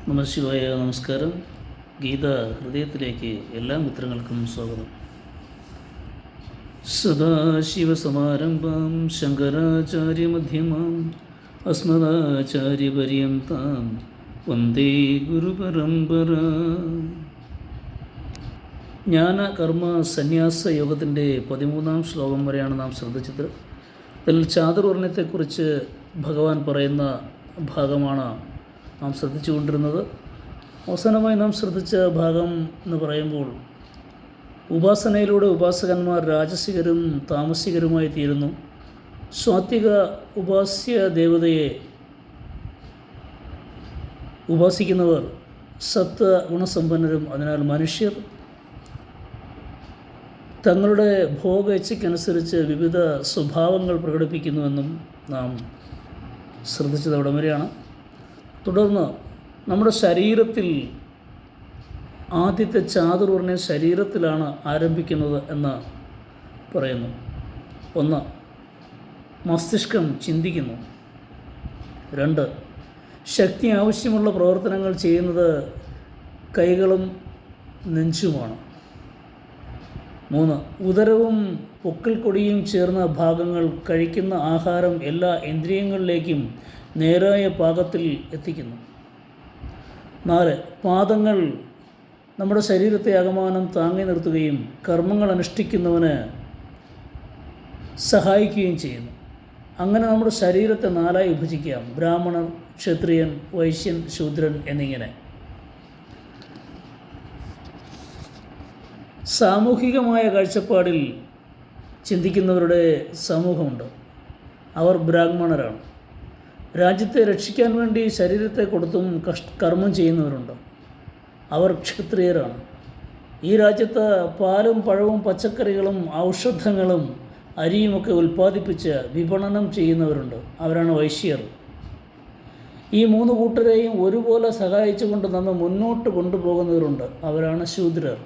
നമശിവായ. നമസ്കാരം. ഗീത ഹൃദയത്തിലേക്ക് എല്ലാ മിത്രങ്ങൾക്കും സ്വാഗതം. സദാശിവസമാരംഭാം ശങ്കരാചാര്യമധ്യമാം അസ്മദാചാര്യപര്യന്താം വന്ദേ ഗുരുപരമ്പര. ജ്ഞാന കർമ്മ സന്യാസ യോഗത്തിൻ്റെ 13-ാം ശ്ലോകം വരെയാണ് നാം ശ്രദ്ധിച്ചത്. ഇതിൽ ചാതുർവർണ്ണയത്തെക്കുറിച്ച് ഭഗവാൻ പറയുന്ന ഭാഗമാണ് നാം ശ്രദ്ധിച്ചുകൊണ്ടിരുന്നത്. അവസാനമായി നാം ശ്രദ്ധിച്ച ഭാഗം എന്ന് പറയുമ്പോൾ ഉപാസനയിലൂടെ ഉപാസകന്മാർ രാജസികരും താമസികരുമായി തീരുന്നു. സ്വാത്വിക ഉപാസ്യ ദേവതയെ ഉപാസിക്കുന്നവർ സത്വ ഗുണസമ്പന്നരും. അതിനാൽ മനുഷ്യർ തങ്ങളുടെ ഭോഗ ഇച്ഛയ്ക്കനുസരിച്ച് വിവിധ സ്വഭാവങ്ങൾ പ്രകടിപ്പിക്കുന്നുവെന്നും നാം ശ്രദ്ധിച്ചത് അവിടെ വരെയാണ്. തുടർന്ന് നമ്മുടെ ശരീരത്തിൽ ആദ്യത്തെ ചാതുർവർണ്ണ ശരീരത്തിലാണ് ആരംഭിക്കുന്നത് എന്ന് പറയുന്നു. 1. മസ്തിഷ്കം ചിന്തിക്കുന്നു. 2. ശക്തി ആവശ്യമുള്ള പ്രവർത്തനങ്ങൾ ചെയ്യുന്നത് കൈകളും നെഞ്ചുമാണ്. 3. ഉദരവും പൊക്കിൾക്കൊടിയും ചേർന്ന ഭാഗങ്ങൾ കഴിക്കുന്ന ആഹാരം എല്ലാ ഇന്ദ്രിയങ്ങളിലേക്കും നേരായ പാകത്തിൽ എത്തിക്കുന്നു. 4. പാദങ്ങൾ നമ്മുടെ ശരീരത്തെ ആകമാനം താങ്ങി നിർത്തുകയും കർമ്മങ്ങൾ അനുഷ്ഠിക്കുന്നവന് സഹായിക്കുകയും ചെയ്യുന്നു. അങ്ങനെ നമ്മുടെ ശരീരത്തെ 4 വിഭജിക്കാം: ബ്രാഹ്മണൻ, ക്ഷത്രിയൻ, വൈശ്യൻ, ശൂദ്രൻ എന്നിങ്ങനെ. സാമൂഹികമായ കാഴ്ചപ്പാടിൽ ചിന്തിക്കുന്നവരുടെ സമൂഹമുണ്ട്. അവർ ബ്രാഹ്മണരാണ്. രാജ്യത്തെ രക്ഷിക്കാൻ വേണ്ടി ശരീരത്തെ കൊടുത്തും കർമ്മം ചെയ്യുന്നവരുണ്ട്. അവർ ക്ഷത്രിയരാണ്. ഈ രാജ്യത്ത് പാലും പഴവും പച്ചക്കറികളും ഔഷധങ്ങളും അരിയുമൊക്കെ ഉൽപ്പാദിപ്പിച്ച് വിപണനം ചെയ്യുന്നവരുണ്ട്. അവരാണ് വൈശ്യർ. ഈ 3 കൂട്ടരെയും ഒരുപോലെ സഹായിച്ചുകൊണ്ട് നമ്മെ മുന്നോട്ട് കൊണ്ടുപോകുന്നവരുണ്ട്. അവരാണ് ശൂദ്രർ.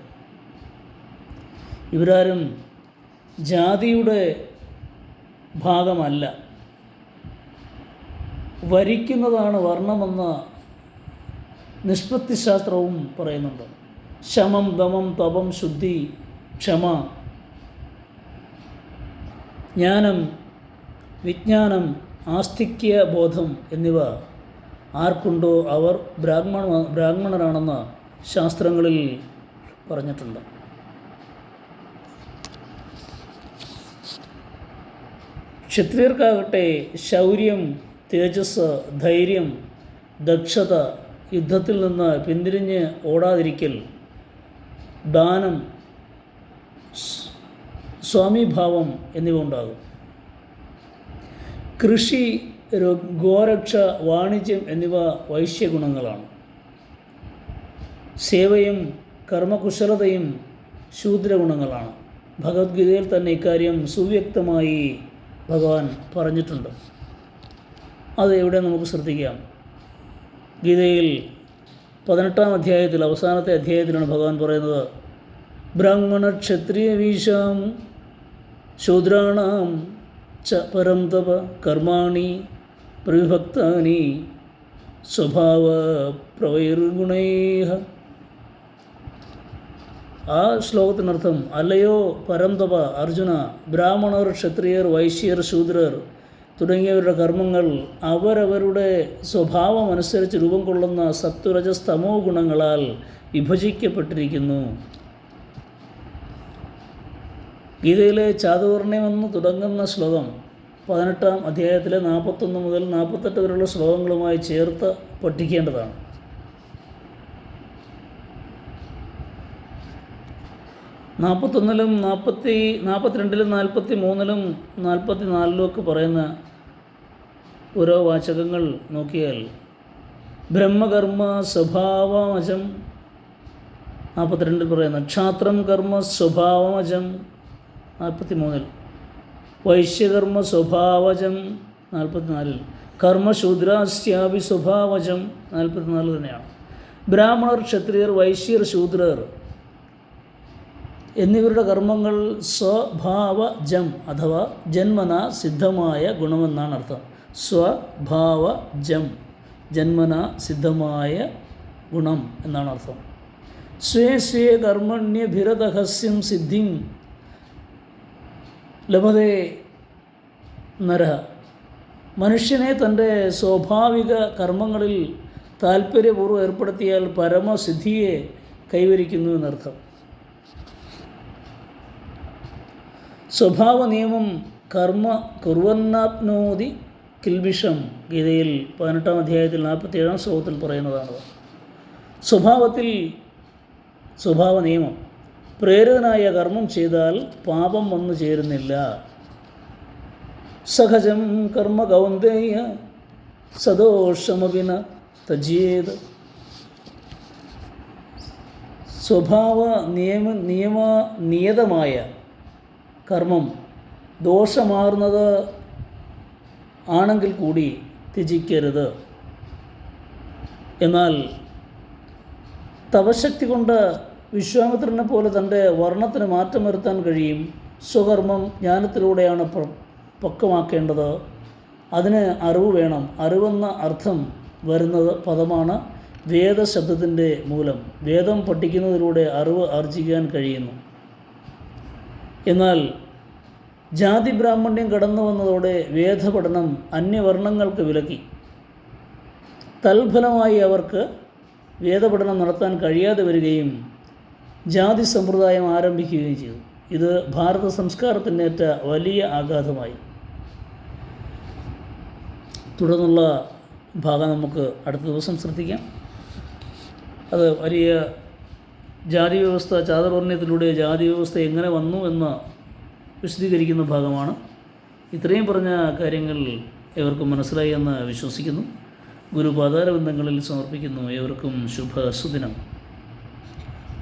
ഇവരാരും ജാതിയുടെ ഭാഗമല്ല. വരിക്കുന്നതാണ് വർണ്ണമെന്ന നിഷ്പത്തിശാസ്ത്രവും പറയുന്നുണ്ട്. ശമം, ദമം, തപം, ശുദ്ധി, ക്ഷമ, ജ്ഞാനം, വിജ്ഞാനം, ആസ്തിക്യ ബോധം എന്നിവ ആർക്കുണ്ടോ അവർ ബ്രാഹ്മണരാണെന്ന് ശാസ്ത്രങ്ങളിൽ പറഞ്ഞിട്ടുണ്ട്. ക്ഷത്രിയർക്കാകട്ടെ ശൗര്യം, തേജസ്, ധൈര്യം, ദക്ഷത, യുദ്ധത്തിൽ നിന്ന് പിന്തിരിഞ്ഞ് ഓടാതിരിക്കൽ, ദാനം, സ്വാമിഭാവം എന്നിവ ഉണ്ടാകും. കൃഷി, ഗോരക്ഷ, വാണിജ്യം എന്നിവ വൈശ്യഗുണങ്ങളാണ്. സേവയും കർമ്മകുശലതയും ശൂദ്രഗുണങ്ങളാണ്. ഭഗവത്ഗീതയിൽ തന്നെ ഇക്കാര്യം സുവ്യക്തമായി ഭഗവാൻ പറഞ്ഞിട്ടുണ്ട്. അത് എവിടെ നമുക്ക് ശ്രദ്ധിക്കാം. ഗീതയിൽ 18-ാം അധ്യായത്തിൽ അവസാനത്തെ അധ്യായത്തിലാണ് ഭഗവാൻ പറയുന്നത്: ബ്രാഹ്മണ ക്ഷത്രിയ വീശാം ശൂദ്രാണാം ച പരം തപ കർമാണി പ്രവിഭക്താനി സ്വഭാവ പ്രവൈർഗുണൈഃ. ആ ശ്ലോകത്തിനർത്ഥം: അല്ലയോ പരംതപ അർജുന, ബ്രാഹ്മണർ, ക്ഷത്രിയർ, വൈശ്യർ, ശൂദ്രർ തുടങ്ങിയവരുടെ കർമ്മങ്ങൾ അവരവരുടെ സ്വഭാവം അനുസരിച്ച് രൂപം കൊള്ളുന്ന സത്വരജസ്തമോ ഗുണങ്ങളാൽ വിഭജിക്കപ്പെട്ടിരിക്കുന്നു. ഗീതയിലെ ചാതുർവർണ്ണ്യമെന്ന് തുടങ്ങുന്ന ശ്ലോകം 18-ാം അധ്യായത്തിലെ 41 മുതൽ 48 വരെയുള്ള ശ്ലോകങ്ങളുമായി ചേർത്ത് പഠിക്കേണ്ടതാണ്. നാൽപ്പത്തൊന്നിലും 42-ലും 43-ലും 44-ലും ഒക്കെ പറയുന്ന ഓരോ വാചകങ്ങൾ നോക്കിയാൽ ബ്രഹ്മകർമ്മ സ്വഭാവമജം 42-ൽ പറയുന്ന, ക്ഷാത്രം കർമ്മ സ്വഭാവമജം 43-ൽ, വൈശ്യകർമ്മ സ്വഭാവജം 44-ൽ, കർമ്മശൂദ്രാസ്യാപി സ്വഭാവജം 44 തന്നെയാണ്. ബ്രാഹ്മണർ, ക്ഷത്രിയർ, വൈശ്യർ, ശൂദ്രർ എന്നിവരുടെ കർമ്മങ്ങൾ സ്വഭാവജം അഥവാ ജന്മന സിദ്ധമായ ഗുണമെന്നാണ് അർത്ഥം. സ്വഭാവജം, ജന്മന സിദ്ധമായ ഗുണം എന്നാണ് അർത്ഥം. സ്വേ സ്വേ കർമ്മണ്യഭിരതഹസ്യം സിദ്ധിം ലഭതേ നരഹ. മനുഷ്യനെ തൻ്റെ സ്വാഭാവിക കർമ്മങ്ങളിൽ താൽപ്പര്യപൂർവ്വം ഏർപ്പെടുത്തിയാൽ പരമസിദ്ധിയെ കൈവരിക്കുന്നു എന്നർത്ഥം. സ്വഭാവ നിയമം കർമ്മ കുർവന്നാപ്നോതി കിൽബിഷം ഗീതയിൽ 18-ാം അധ്യായത്തിൽ 47-ാം ശ്ലോകത്തിൽ പറയുന്നതാണ്. സ്വഭാവ നിയമം പ്രേരിതനായ കർമ്മം ചെയ്താൽ പാപം വന്നു ചേരുന്നില്ല. സഹജം കർമ്മ കൗന്ദേയ സദോഷമപിന തജ്യേത്. സ്വഭാവ നിയതമായ കർമ്മം ദോഷമാർന്നത് ആണെങ്കിൽ കൂടി ത്യജിക്കരുത്. എന്നാൽ തപശക്തി കൊണ്ട് വിശ്വാമിത്രനെ പോലെ തൻ്റെ വർണ്ണത്തിന് മാറ്റം വരുത്താൻ കഴിയും. സ്വകർമ്മം ജ്ഞാനത്തിലൂടെയാണ് പക്വമാക്കേണ്ടത്. അതിന് അറിവ് വേണം. അറിവെന്ന അർത്ഥം വരുന്നത് പദമാണ് വേദശബ്ദത്തിൻ്റെ മൂലം. വേദം പഠിക്കുന്നതിലൂടെ അറിവ് ആർജിക്കാൻ കഴിയുന്നു. എന്നാൽ ജാതി ബ്രാഹ്മണ്യം കടന്നു വന്നതോടെ വേദപഠനം അന്യവർണ്ണങ്ങൾക്ക് വിലക്കി. തൽഫലമായി അവർക്ക് വേദപഠനം നടത്താൻ കഴിയാതെ വരികയും ജാതി സമ്പ്രദായം ആരംഭിക്കുകയും ചെയ്തു. ഇത് ഭാരത സംസ്കാരത്തിനേറ്റ വലിയ ആഘാതമായി. തുടർന്നുള്ള ഭാഗം നമുക്ക് അടുത്ത ദിവസം ശ്രദ്ധിക്കാം. അത് വലിയ ജാതി വ്യവസ്ഥ, ചാതുർവർണ്ണയത്തിലൂടെ ജാതി വ്യവസ്ഥ എങ്ങനെ വന്നു എന്ന് വിശദീകരിക്കുന്ന ഭാഗമാണ്. ഇത്രയും പറഞ്ഞ കാര്യങ്ങൾ ഏവർക്കും മനസ്സിലായി എന്ന് വിശ്വസിക്കുന്നു. ഗുരുപാദാരബന്ധങ്ങളിൽ സമർപ്പിക്കുന്നു. ഏവർക്കും ശുഭസുദിനം.